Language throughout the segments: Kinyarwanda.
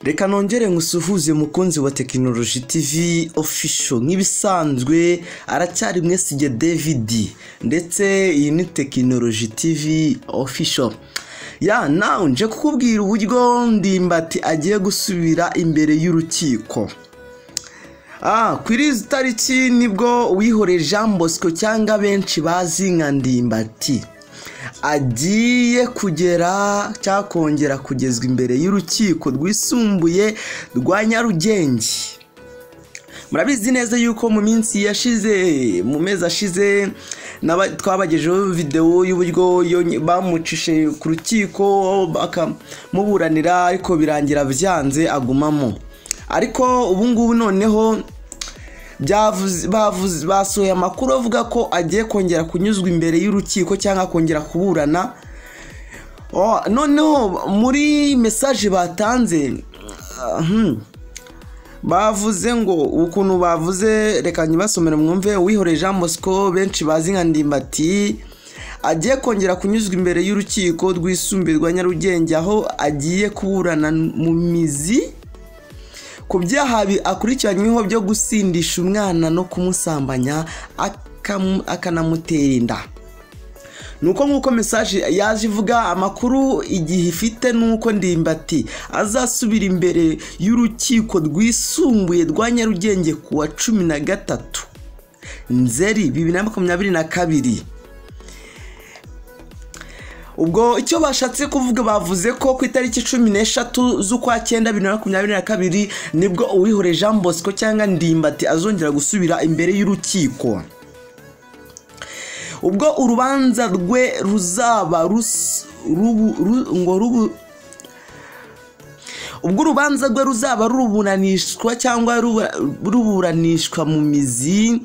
Reka nongere ngusuhuze mukunzi wa Technology TV official nk'ibisanzwe aracyari mwesige David ndetse iyi ni Technology TV official ya now nje kukubwira uburyo Ndimbati agiye gusubira imbere y'urukiko. Kuri izi tariki nibwo wihore Jean Bosco cyangwa benshi bazi nka Ndimbati agiye kugera cyakongera kugezwa imbere y'urukiko rwisumbuye rwa Nyarugenge. Murabizi neza yuko mu minsi yashize mu mezi ashize twabagejeho video y'uburyo bamucishe ku rukiko bakamuburanira ariko birangira byanze agumamo. Ariko ubu ngubu noneho basohoye amakuru avuga ko agiye kongera kunyuzwa imbere y'urukiko cyangwa kongera kuburana. Noneho muri message batanze bavuze ngo ukuntu bavuze, reka nyibasomere mwumve. Wihore Jean Bosco benshi bazi nka Ndimbati agiye kongera kunyuzwa imbere y'urukiko rwisumbuye rwa Nyarugenge aho agiye kuburana mu mizi ku byaha akurikiranyweho byo gusindisha umwana no kumusambanya akanamutera inda. Nuko nkuko message yaje ivuga, amakuru igihe ifite nuko Ndimbati azasubira imbere y'urukiko rwisumbuye rwa Nyarugenge kuwa 13 Nzeri 2022. Ubwo icyo bashatse kuvuga bavuze ko ku itariki 13 z'ukwa 9 2022 nibwo uwihore Jean Bosco cyangwa Ndimbati azongera gusubira imbere y'urukiko. Ubwo urubanza rwe ruzaba ruburanishwa cyangwa ruburanishwa mu mizi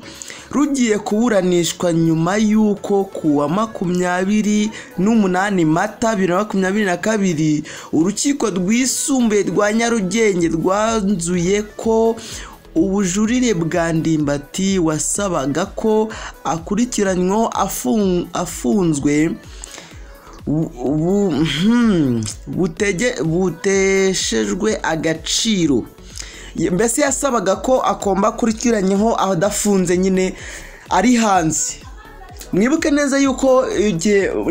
rugiye kuburanishwa nyuma y'uko kuwa 28 Mata 2022 urukiko rwisumbuye rwa Nyarugenge rwanzuye ko ubujurire bwa Ndimbati wasabaga ko akurikiranyweho afunzwe buteshejwe agaciro. Mbese yasabaga ko akomba kurikiranyeho adafunze nyine ari hanze. Mwibuke neza yuko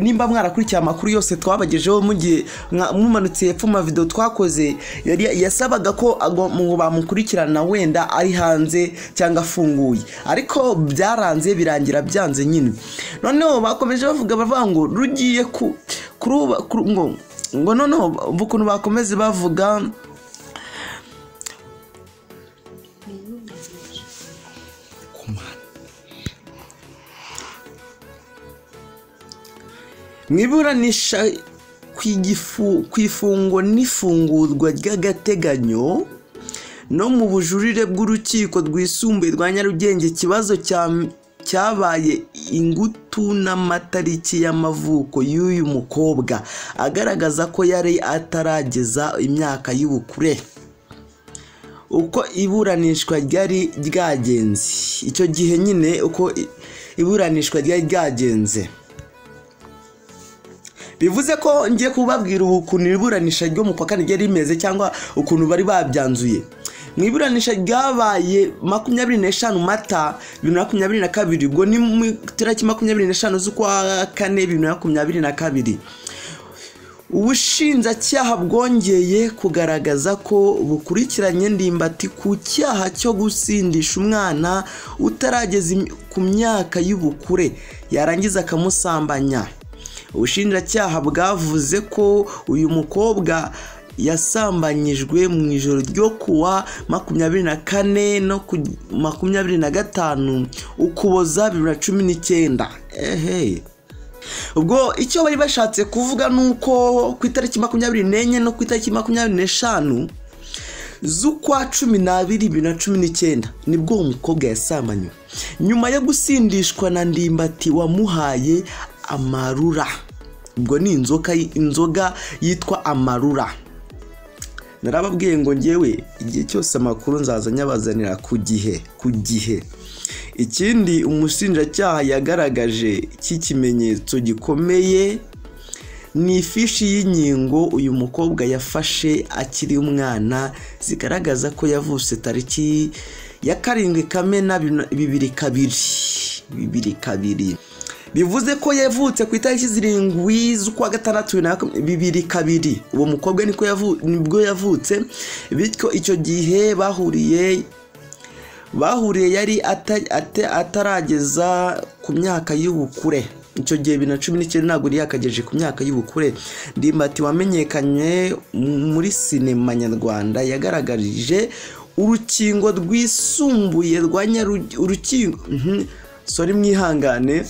nimba mwarakurikiye amakuru yose twabagejeho mu gihe mumanutse hepfo mu video twakoze, yasabaga ko bamukurikirana wenda ari hanze cyangwa afunguye, ariko byaranze birangira byanze nyine. Noneho bakomeje bavuga ngo rugiye ngo noneho bukuntu bakomeze bavuga mwiburanisha kwifungo n'ifungurwa ry'agateganyo no mu bujurire bw'urukiko rwisumbuye rwa Nyarugenge. Ikibazo cyabaye ingutu n'amatariki y'amavuko y'uyu mukobwa agaragaza ko yari atarageza imyaka y'ubukure. Uko iburanishwa ryari ryagenze icyo gihe nyine, uko iburanishwa ryari ryagenze bivuze ko ngiye kubabwira ukuntu iburanisha ryo mu kwa kane ryari rimeze cyangwa ukuntu bari babyanzuye. Mu iburanisha ryabaye 25 Mata 2022, ubwo ni mu tariki 25 z'ukwa 4 2022. Ubushinjacyaha bwongeye kugaragaza ko bukurikiranye Ndimbati ku cyaha cyo gusindisha umwana utarageze ku myaka y'ubukure yarangiza akamusambanya. Ubushinjacyaha bwavuze ko uyu mukobwa yasambanyijwe mu ijoro ryo kuwa 24 no 25 Ukuboza 2019. Ubwo icyo bari bashatse kuvuga nuko ku itariki 24 no ku itariki 25 z'ukwa 12 2019 nibwo umukobwa yasambanywe nyuma yo gusindishwa na Ndimbati wamuhaye amarura. Ubwo ni inzoga yitwa amarura. Narababwiye ngo ngewe igihe cyose amakuru nzaza nyabazanira ku gihe. Ikindi umushinjacyaha yagaragaje cy'ikimenyetso gikomeye ni ifishi y'inkingo uyu mukobwa yafashe akiri umwana zigaragaza ko yavutse tariki ya 7 Kamena 2002. Bivuze ko yavutse ku itariki 7 z'ukwa 6 2002. Uwo mukobwa nibwo yavutse, bityo icyo gihe bahuriye yari atarageza ku myaka y'ubukure. Icyo gihe 2019 ntabwo yari yakagejeje ku myaka y'ubukure. Ndimbati wamenyekanye muri sinema nyarwanda yagaragarije urukingo rwisumbuye rwa mwihangane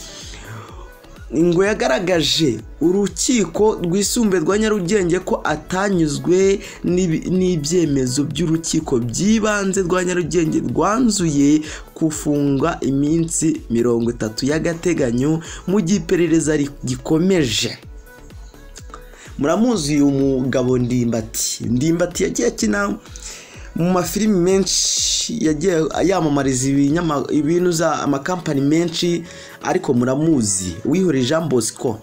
ngo yagaragaje urukiko rwisumbuye rwa Nyarugenge ko atanyuzwe n'ibyemezo by'urukiko by'ibanze rwa Nyarugenge rwanzuye kufunga iminsi 30 y'agateganyo mu gihe iperereza gikomeje. Muramuzi uyu mugabo Ndimbati yagiye akina mu mafilimi menshi, yagiye yamamariza ibintu za amakampani menshi, ariko muramuzi Wihore Jean Bosco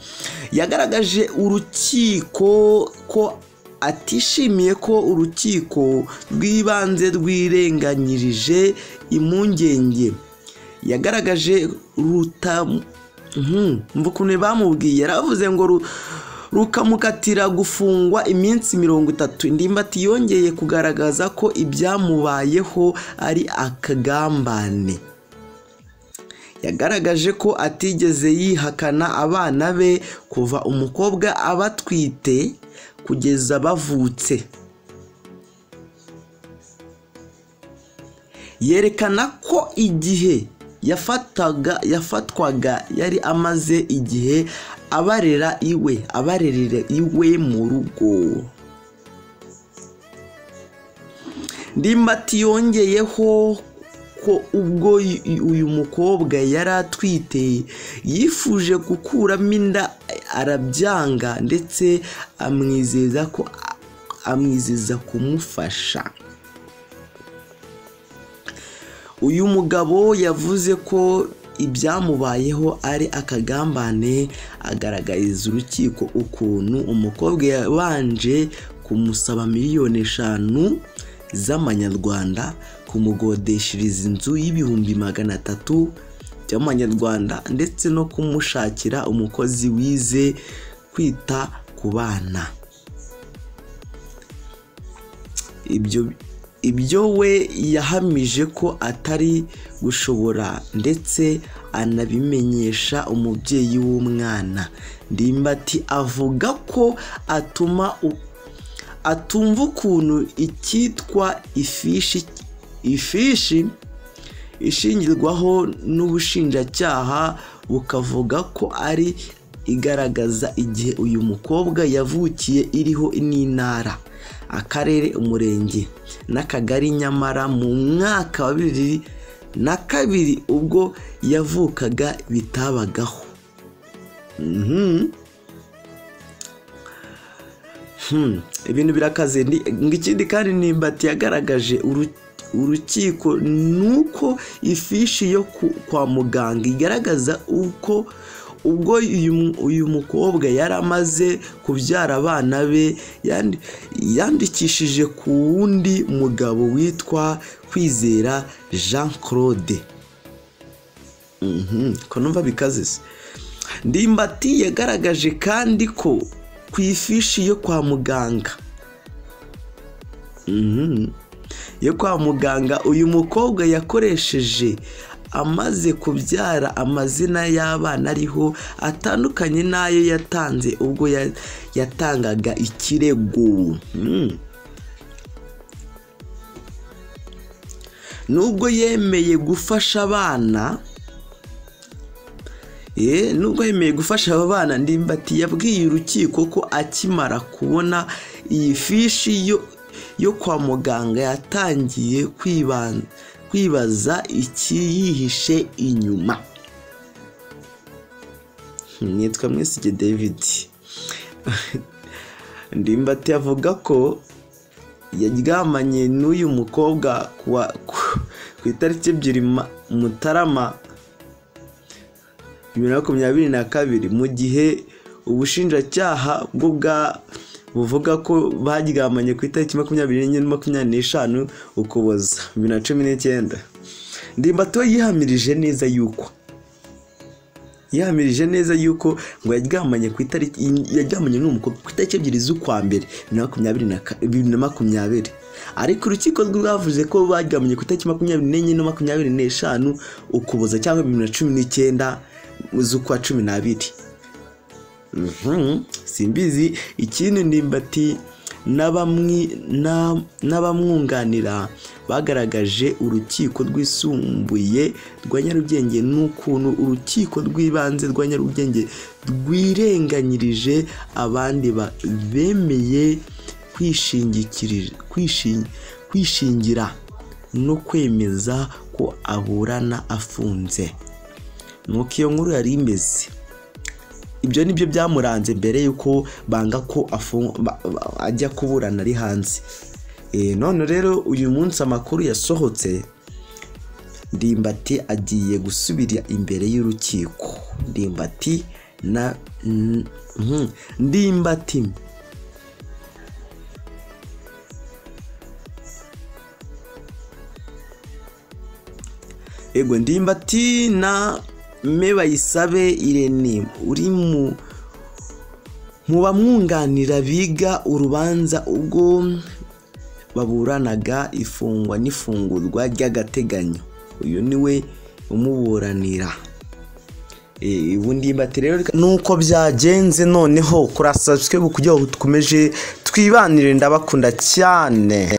yagaragaje urukiko ko atishimiye ko urukiko rw'ibanze rwirenganyirije impungenge. Yagaragaje mvukune bamubwiye, yaravuze ngo rukamukatira gufungwa iminsi 30. Ndimbati yongeye kugaragaza ko ibyamubayeho ari akagambane. Yagaragaje ko atigeze yihakana abana be kuva umukobwa abatwite kugeza bavutse. Yerekana ko igihe yafatwaga yari amaze igihe abarerera iwe mu rugo. Ndimbati yongeyeho ko ubwo uyu mukobwa yari atwite yifuje gukuramo inda arabyanga, ndetse amwizeza kumufasha. Uyu mugabo yavuze ko ibyamubayeho ari akagambane, agaragariza urukiko ukuntu umukobwa yabanje kumusaba miliyoni 5 z'amanyarwanda kumugodeshereza inzu y'ibihumbi 300 by'amanyarwanda, ndetse no kumushakira umukozi wize kwita ku bana. Ibyo we yahamije ko atari gushobora, ndetse anabimenyesha umubyeyi w'umwana. Ndimbati avuga ko atumva ukuntu icyitwa ifishi ishingirwaho n'ubushinjacyaha bukavuga ko ari igaragaza igihe uyu mukobwa yavukiye iriho n'intara, akarere, umurenge n'akagari, nyamara mu mwaka wa 2002 ubwo yavukaga bitabagaho. Ibintu birakaze. Ngikindi kandi Ndimbati yagaragaje urukiko nuko ifishi yo kwa muganga igaragaza uko ubwo uyu mukobwa yari amaze kubyara abana be yandikishije ku wundi mugabo witwa Kwizera Jean Claude. Ko numva bikaze. Ndimbati yagaragaje kandi ko ku ifishi yo kwa muganga uyu mukobwa yakoresheje amaze kubyara amazina y'abana ariho atandukanye n'ayo yatanze ubwo yatangaga ikirego. Nubwo yemeye gufasha abana aba bana, Ndimbati yabwiye urukiko ko akimara kubona iyi fishi yo kwa muganga yatangiye kwibaza ikiyihishe inyuma. Nitwa Mwesige David. Ndimbati avuga ko yaryamanye n'uyu mukobwa ku itariki 2 Mutarama 2022 mu gihe ubushinjacyaha bwo buvuga ko baryamanye ku itariki 24 na 25 Ukuboza 2019. Ndimbati yihamirije neza yuko ngo yaryamanye ku itariki n'umukobwa ku itariki 2 z'ukwa mbere 2020, ariko urukiko rwavuze ko baryamanye ku itariki 24 na 25 Ukuboza cyangwa 2019 z'ukwa 12. Simbizi ikindi Ndimbati n'abamwunganira bagaragaje urukiko rwisumbuye rwa Nyarugenge n'ukuntu urukiko rw'ibanze rwa Nyarugenge rwirenganyirije abandi bemeye kwishingira no kwemeza ko aburana afunze. Nuko iyo nkuru yari imeze. Ibyo nibyo byamuranze mbere yuko banga ko ajya kuburana ari hanze. None rero uyu munsi amakuru yasohotse, Ndimbati agiye gusubira imbere y'urukiko. Ndimbati Ndimbati na Mebayisabe Irene uri mu bamwunganira biga urubanza ubwo baburanaga ifungwa n'ifungurwa ry'agateganyo. Uyu niwe umuburanira. Ndimbati rero nuko byagenze. Noneho kuri subscribe kugira ngo dukomeje twibanire, ndabakunda cyane.